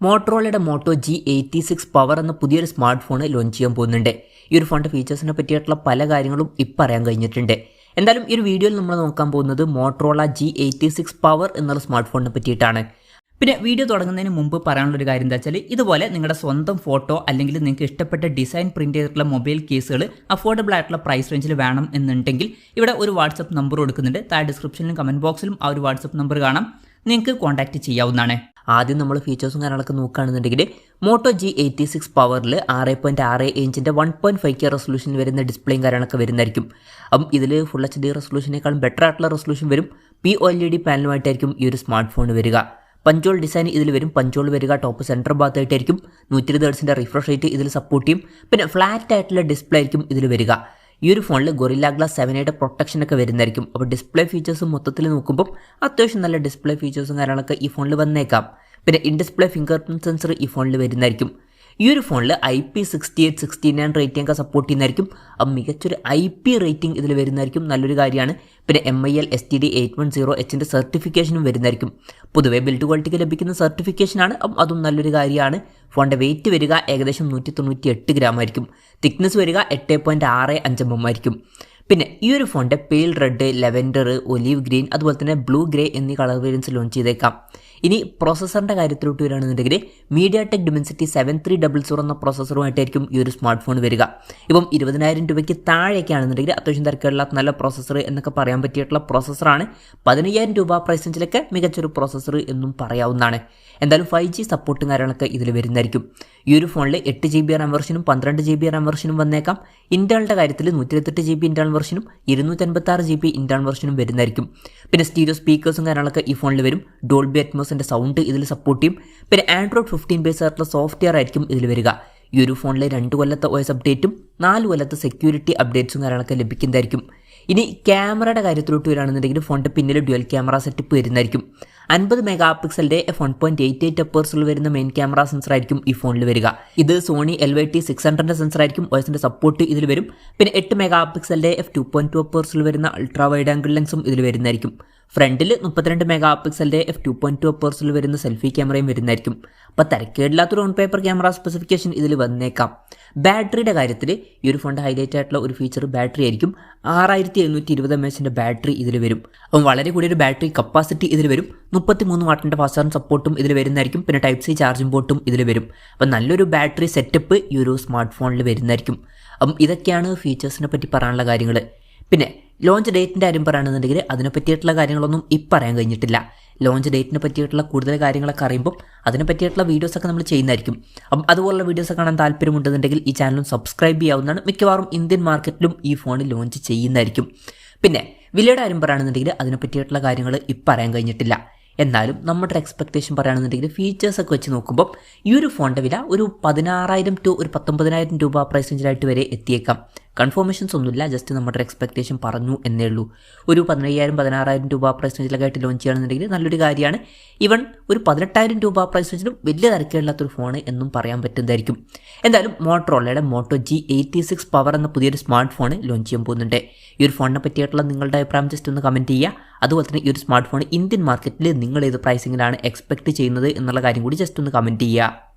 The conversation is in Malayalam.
മോട്ടറോളയുടെ മോട്ടോ G86 പവർ എന്ന പുതിയൊരു സ്മാർട്ട് ഫോൺ ലോഞ്ച് ചെയ്യാൻ പോകുന്നുണ്ട്. ഈ ഒരു ഫോണിൻ്റെ ഫീച്ചേഴ്സിനെ പറ്റിയിട്ടുള്ള പല കാര്യങ്ങളും ഇപ്പം അറിയാൻ കഴിഞ്ഞിട്ടുണ്ട്. എന്തായാലും ഈ ഒരു വീഡിയോയിൽ നമ്മൾ നോക്കാൻ പോകുന്നത് മോട്ടറോള G86 പവർ എന്നുള്ള സ്മാർട്ട് ഫോണിനെ പറ്റിയിട്ടാണ്. പിന്നെ വീഡിയോ തുടങ്ങുന്നതിന് മുമ്പ് പറയാനുള്ളൊരു കാര്യം എന്താ വെച്ചാൽ, ഇതുപോലെ നിങ്ങളുടെ സ്വന്തം ഫോട്ടോ അല്ലെങ്കിൽ നിങ്ങൾക്ക് ഇഷ്ടപ്പെട്ട ഡിസൈൻ പ്രിന്റ് ചെയ്തിട്ടുള്ള മൊബൈൽ കേസുകൾ അഫോർഡബിൾ ആയിട്ടുള്ള പ്രൈസ് റേഞ്ചിൽ വേണം എന്നുണ്ടെങ്കിൽ ഇവിടെ ഒരു വാട്സപ്പ് നമ്പർ കൊടുക്കുന്നുണ്ട്. താഴെ ഡിസ്ക്രിപ്ഷനിലും കമൻറ്റ് ബോക്സിലും ആ ഒരു വാട്സപ്പ് നമ്പർ കാണാം, നിങ്ങൾക്ക് കോൺടാക്ട് ചെയ്യാവുന്നതാണ്. ആദ്യം നമ്മൾ ഫീച്ചേഴ്സും കാര്യങ്ങളൊക്കെ നോക്കുകയാണെന്നുണ്ടെങ്കിൽ മോട്ടോ G86 പവറിൽ 6.6 ഇഞ്ചിൻ്റെ 1.5K റെസൊല്യൂഷൻ വരുന്ന ഡിസ്പ്ലേയും കാര്യങ്ങളൊക്കെ വരുന്നതായിരിക്കും. അപ്പം ഇതിൽ ഫുൾ HD റെസൊല്യൂഷനേക്കാളും ബെറ്റർ ആയിട്ടുള്ള റെസൊല്യൂഷൻ വരും. POLED പാനലുമായിട്ടായിരിക്കും ഈ ഒരു സ്മാർട്ട് ഫോൺ വരിക. പഞ്ചോൾ ഡിസൈൻ ഇതിൽ വരും. പഞ്ചോൾ വരിക ടോപ്പ് സെൻറ്റർ ഭാഗത്തായിട്ടായിരിക്കും. 120 Hz റിഫ്രഷ് റേറ്റ് ഇതിൽ സപ്പോർട്ട് ചെയ്യും. പിന്നെ ഫ്ലാറ്റ് ആയിട്ടുള്ള ഡിസ്പ്ലേ ആയിരിക്കും ഇതിൽ വരിക. ഈ ഒരു ഫോണിൽ ഗൊറില്ല ഗ്ലാസ് 7 പ്രൊട്ടക്ഷൻ ഒക്കെ വരുന്നതായിരിക്കും. അപ്പോൾ ഡിസ്പ്ലേ ഫീച്ചേഴ്സും മൊത്തത്തിൽ നോക്കുമ്പോൾ അത്യാവശ്യം നല്ല ഡിസ്പ്ലേ ഫീച്ചേഴ്സും കാര്യങ്ങളൊക്കെ ഈ ഫോണിൽ വന്നേക്കാം. പിന്നെ in display finger print sensor ഈ ഫോണിൽ വരുന്നതായിരിക്കും. ഈ ഒരു ഫോണിൽ IP68 69 റേറ്റിംഗ് ഒക്കെ സപ്പോർട്ട് ചെയ്യുന്നതായിരിക്കും. അപ്പം മികച്ചൊരു IP റേറ്റിംഗ് ഇതിൽ വരുന്നതായിരിക്കും, നല്ലൊരു കാര്യമാണ്. പിന്നെ MIL STD 810H സർട്ടിഫിക്കേഷനും വരുന്നതായിരിക്കും. പൊതുവേ ബിൽഡ് ക്വാളിറ്റിക്ക് ലഭിക്കുന്ന സർട്ടിഫിക്കേഷനാണ്, അപ്പം അതും നല്ലൊരു കാര്യമാണ്. ഫോണിൻ്റെ വെയിറ്റ് വരിക ഏകദേശം 198 ഗ്രാം ആയിരിക്കും. തിക്നെസ് വരിക 8.65 mm ആയിരിക്കും. പിന്നെ ഈ ഒരു ഫോണിൻ്റെ pale red, lavender, olive green, അതുപോലെ തന്നെ ബ്ലൂ ഗ്രേ എന്നീ കളർ വേരിയൻസ് ലോഞ്ച് ചെയ്തേക്കാം. ഇനി പ്രോസസ്സറിൻ്റെ കാര്യത്തിലോട്ട് വരികയാണെന്നുണ്ടെങ്കിൽ MediaTek Dimensity 7300 എന്ന പ്രോസസ്സറുമായിട്ടായിരിക്കും ഈ ഒരു സ്മാർട്ട് ഫോൺ വരിക. ഇപ്പം 20,000 രൂപയ്ക്ക് താഴെയൊക്കെ ആണെന്നുണ്ടെങ്കിൽ അത്യാവശ്യം തിരക്കുകളില്ലാത്ത നല്ല പ്രോസസ്സർ എന്നൊക്കെ പറയാൻ പറ്റിയിട്ടുള്ള പ്രോസസ്സറാണ്. 15,000 രൂപ പ്രൈസ് റേഞ്ചിലൊക്കെ മികച്ചൊരു പ്രോസസ്സർ എന്നും പറയാവുന്നതാണ്. എന്തായാലും 5G സപ്പോർട്ടും കാര്യങ്ങളൊക്കെ ഇതിൽ വരുന്നതായിരിക്കും. ഈ ഒരു ഫോണിൽ 8GB റാം വെർഷനും 12GB റാം വെർഷനും വന്നേക്കാം. ഇന്റേണലിൻ്റെ കാര്യത്തിൽ 128GB ഇന്റേണൽ വെർഷനും 256GB ഇന്റേണൽ വെർഷനും വരുന്നതായിരിക്കും. പിന്നെ സ്റ്റീരിയോ സ്പീക്കേഴ്സും കാര്യങ്ങളൊക്കെ ഈ ഫോണിൽ വരും. ഡോൾബി അറ്റ്മോസിൻ്റെ സൗണ്ട് ഇതിൽ സപ്പോർട്ട് ചെയ്യും. പിന്നെ Android 15 ബേസ് ആയിട്ടുള്ള സോഫ്റ്റ്വെയർ ആയിരിക്കും ഇതിൽ വരിക. ഈ ഒരു ഫോണിൽ 2 കൊല്ലത്തെ OS അപ്ഡേറ്റും 4 കൊല്ലത്തെ സെക്യൂരിറ്റി അപ്ഡേറ്റ്സും കാര്യങ്ങളൊക്കെ ലഭിക്കുന്നതായിരിക്കും. ഇനി ക്യാമറയുടെ കാര്യത്തിലോട്ട് വരികയാണെന്നുണ്ടെങ്കിൽ ഫോണിൻ്റെ പിന്നിൽ ഡ്യുവൽ ക്യാമറ സെറ്റപ്പ് വരുന്നതായിരിക്കും. 50 MP f1.88 അപ്പേഴ്സിൽ വരുന്ന മെയിൻ ക്യാമറ സെൻസർ ആയിരിക്കും ഈ ഫോണിൽ വരിക. ഇത് സോണി LYT600 സെൻസർ ആയിരിക്കും. OSന്റെ സപ്പോർട്ട് ഇതിൽ വരും. പിന്നെ 8 MP f2.2 അപ്പേഴ്സിൽ വരുന്ന അൾട്രാ വൈഡ് ആംഗിൾ ലെൻസും ഇതിൽ വരുന്നതായിരിക്കും. ഫ്രണ്ടിൽ 32 MP f2.2 അപ്പേഴ്സിൽ വരുന്ന സെൽഫി ക്യാമറയും വരുന്നതായിരിക്കും. അപ്പോൾ തിരക്കേടില്ലാത്തൊരു ഓൺ പേപ്പർ ക്യാമറ സ്പെസിഫിക്കേഷൻ ഇതിൽ വന്നേക്കാം. ബാറ്ററിയുടെ കാര്യത്തിൽ ഈ ഒരു ഫോണിൻ്റെ ഹൈലൈറ്റ് ആയിട്ടുള്ള ഒരു ഫീച്ചർ ബാറ്ററി ആയിരിക്കും. 6720 mAh ബാറ്ററി ഇതിൽ വരും. അപ്പം വളരെ കൂടിയൊരു ബാറ്ററി കപ്പാസിറ്റി ഇതിൽ വരും. 33 വാട്ടിൻ്റെ ഫാസ്റ്റ് ചാർജിംഗ് സപ്പോർട്ടും ഇതിൽ വരുന്നതായിരിക്കും. പിന്നെ Type C ചാർജിംഗ് പോർട്ടും ഇതിൽ വരും. അപ്പം നല്ലൊരു ബാറ്ററി സെറ്റപ്പ് ഈ ഒരു സ്മാർട്ട് ഫോണിൽ വരുന്നതായിരിക്കും. അപ്പം ഇതൊക്കെയാണ് ഫീച്ചേഴ്സിനെ പറ്റി പറയാനുള്ള കാര്യങ്ങൾ. പിന്നെ ലോഞ്ച് ഡേറ്റിൻ്റെ കാര്യം പറയുകയാണെന്നുണ്ടെങ്കിൽ അതിനെ പറ്റിയിട്ടുള്ള കാര്യങ്ങളൊന്നും ഇപ്പം പറയാൻ കഴിഞ്ഞിട്ടില്ല. ലോഞ്ച് ഡേറ്റിനെ പറ്റിയിട്ടുള്ള കൂടുതൽ കാര്യങ്ങളൊക്കെ അറിയുമ്പോൾ അതിനെ പറ്റിയിട്ടുള്ള വീഡിയോസൊക്കെ നമ്മൾ ചെയ്യുന്നതായിരിക്കും. അപ്പം അതുപോലുള്ള വീഡിയോസൊക്കെ കാണാൻ താല്പര്യമുണ്ടെന്നുണ്ടെങ്കിൽ ഈ ചാനലും സബ്സ്ക്രൈബ് ചെയ്യാവുന്നതാണ്. മിക്കവാറും ഇന്ത്യൻ മാർക്കറ്റിലും ഈ ഫോൺ ലോഞ്ച് ചെയ്യുന്നതായിരിക്കും. പിന്നെ വിലയുടെ കാര്യം പറയുകയാണെന്നുണ്ടെങ്കിൽ അതിനെ പറ്റിയിട്ടുള്ള കാര്യങ്ങൾ ഇപ്പം പറയാൻ കഴിഞ്ഞിട്ടില്ല. എന്നാലും നമ്മുടെ എക്സ്പെക്ടേഷൻ പറയുകയാണെന്നുണ്ടെങ്കിൽ ഫീച്ചേഴ്സൊക്കെ വെച്ച് നോക്കുമ്പോൾ ഈ ഒരു ഫോണിൻ്റെ വില ഒരു 16,000 to 19,000 രൂപ പ്രൈസ് റേഞ്ചിലായിട്ട് വരെ എത്തിയേക്കാം. കൺഫർമേഷൻസ് ഒന്നുമില്ല, ജസ്റ്റ് നമ്മുടെ എക്സ്പെക്ടേഷൻ പറഞ്ഞു എന്നേ ഉള്ളൂ. ഒരു 15,000-16,000 രൂപ പ്രൈസ് റേഞ്ചിലൊക്കെ ആയിട്ട് ലോഞ്ച് ചെയ്യുകയാണെന്നുണ്ടെങ്കിൽ നല്ലൊരു കാര്യമാണ്. ഈവൻ ഒരു 18,000 രൂപ പ്രൈസ് റേഞ്ചിലും വലിയ തിരക്കേടില്ലാത്തൊരു ഫോൺ എന്നും പറയാൻ പറ്റുന്നതായിരിക്കും. എന്തായാലും മോട്ടറോളയുടെ മോട്ടോ G86 പവർ എന്ന പുതിയൊരു സ്മാർട്ട് ഫോൺ ലോഞ്ച് ചെയ്യാൻ പോകുന്നുണ്ട്. ഈ ഒരു ഫോണിനെ പറ്റിയിട്ടുള്ള നിങ്ങളുടെ അഭിപ്രായം ജസ്റ്റ് ഒന്ന് കമൻറ്റ് ചെയ്യുക. അതുപോലെ തന്നെ ഈ ഒരു സ്മാർട്ട് ഫോൺ ഇന്ത്യൻ മാർക്കറ്റിൽ നിങ്ങൾ ഏത് പ്രൈസിങ്ങിലാണ് എക്സ്പെക്ട് ചെയ്യുന്നത് എന്നുള്ള കാര്യം കൂടി ജസ്റ്റ് ഒന്ന് കമൻറ്റ് ചെയ്യുക.